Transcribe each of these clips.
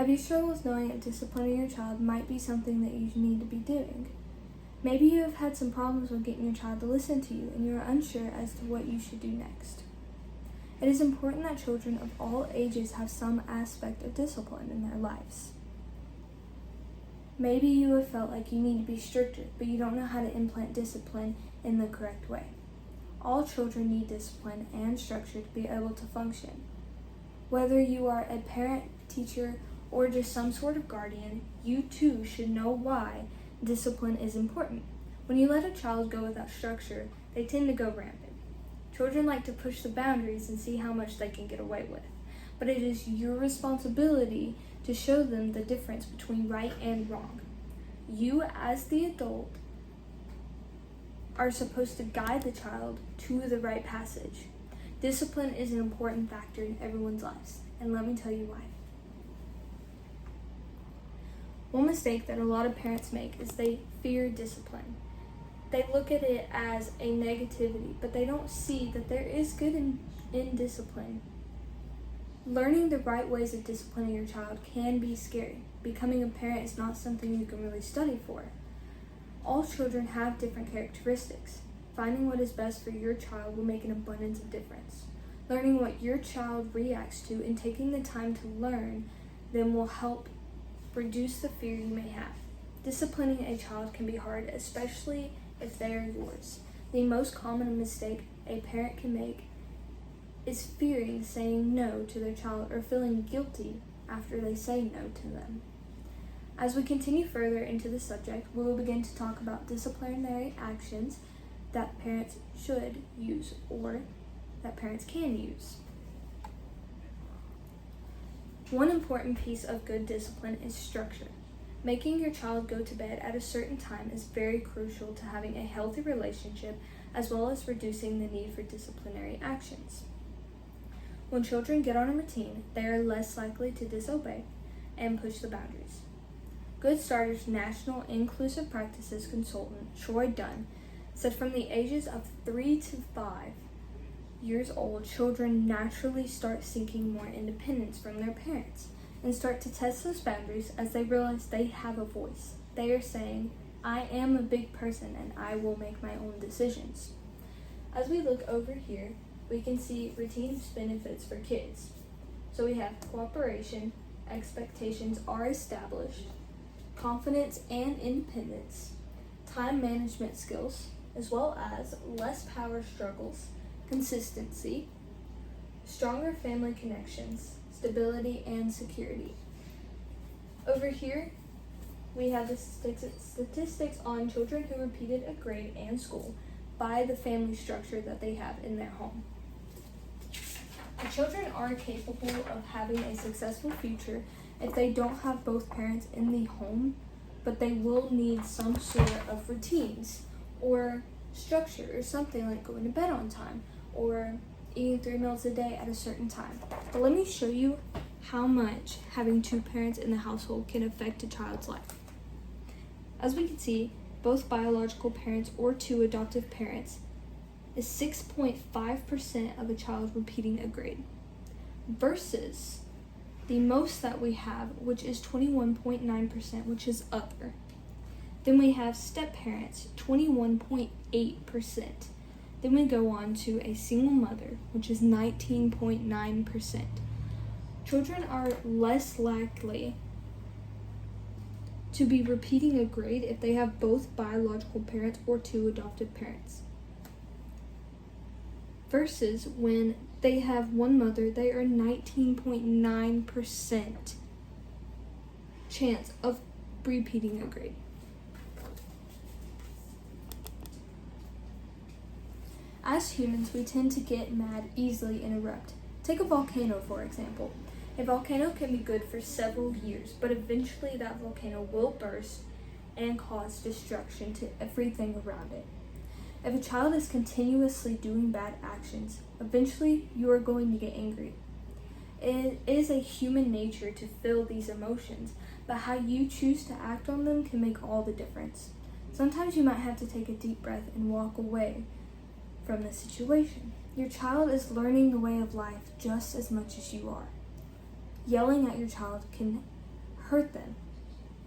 Have you struggled with knowing that disciplining your child might be something that you need to be doing? Maybe you have had some problems with getting your child to listen to you and you are unsure as to what you should do next. It is important that children of all ages have some aspect of discipline in their lives. Maybe you have felt like you need to be stricter, but you don't know how to implement discipline in the correct way. All children need discipline and structure to be able to function. Whether you are a parent, teacher, or just some sort of guardian, you too should know why discipline is important. When you let a child go without structure, they tend to go rampant. Children like to push the boundaries and see how much they can get away with. But it is your responsibility to show them the difference between right and wrong. You, as the adult, are supposed to guide the child to the right passage. Discipline is an important factor in everyone's lives, and let me tell you why. One mistake that a lot of parents make is they fear discipline. They look at it as a negativity, but they don't see that there is good in discipline. Learning the right ways of disciplining your child can be scary. Becoming a parent is not something you can really study for. All children have different characteristics. Finding what is best for your child will make an abundance of difference. Learning what your child reacts to and taking the time to learn them will help reduce the fear you may have. Disciplining a child can be hard, especially if they are yours. The most common mistake a parent can make is fearing saying no to their child or feeling guilty after they say no to them. As we continue further into the subject, we will begin to talk about disciplinary actions that parents should use or that parents can use. One important piece of good discipline is structure. Making your child go to bed at a certain time is very crucial to having a healthy relationship as well as reducing the need for disciplinary actions. When children get on a routine, they are less likely to disobey and push the boundaries. Good Starters National Inclusive Practices consultant Troy Dunn said from the ages of 3 to 5 years old, children naturally start seeking more independence from their parents and start to test those boundaries as they realize they have a voice. They are saying, I am a big person and I will make my own decisions. As we look over here, we can see routine's benefits for kids. So we have cooperation, expectations are established, confidence and independence, time management skills, as well as less power struggles, consistency, stronger family connections, stability, and security. Over here, we have the statistics on children who repeated a grade and school by the family structure that they have in their home. The children are capable of having a successful future if they don't have both parents in the home, but they will need some sort of routines or structure or something like going to bed on time or eating 3 meals a day at a certain time. But let me show you how much having 2 parents in the household can affect a child's life. As we can see, both biological parents or 2 adoptive parents is 6.5% of a child repeating a grade versus the most that we have, which is 21.9%, which is other. Then we have step parents, 21.8%. Then we go on to a single mother, which is 19.9%. Children are less likely to be repeating a grade if they have both biological parents or 2 adoptive parents. Versus when they have one mother, they are 19.9% chance of repeating a grade. As humans, we tend to get mad easily and erupt. Take a volcano, for example. A volcano can be good for several years, but eventually that volcano will burst and cause destruction to everything around it. If a child is continuously doing bad actions, eventually you are going to get angry. It is a human nature to feel these emotions, but how you choose to act on them can make all the difference. Sometimes you might have to take a deep breath and walk away from the situation. Your child is learning the way of life just as much as you are. Yelling at your child can hurt them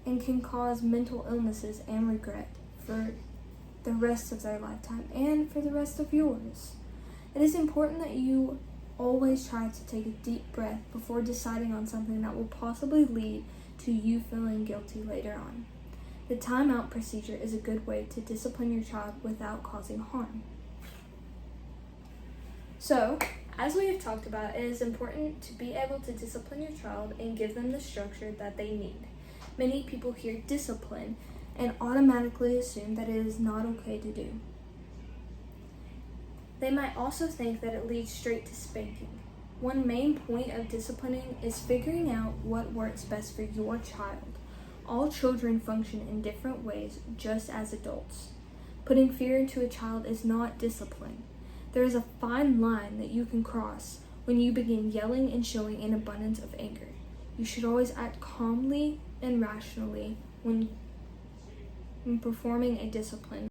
and can cause mental illnesses and regret for the rest of their lifetime and for the rest of yours. It is important that you always try to take a deep breath before deciding on something that will possibly lead to you feeling guilty later on. The timeout procedure is a good way to discipline your child without causing harm. So, as we have talked about, it is important to be able to discipline your child and give them the structure that they need. Many people hear discipline and automatically assume that it is not okay to do. They might also think that it leads straight to spanking. One main point of disciplining is figuring out what works best for your child. All children function in different ways, just as adults. Putting fear into a child is not discipline. There is a fine line that you can cross when you begin yelling and showing an abundance of anger. You should always act calmly and rationally when performing a discipline.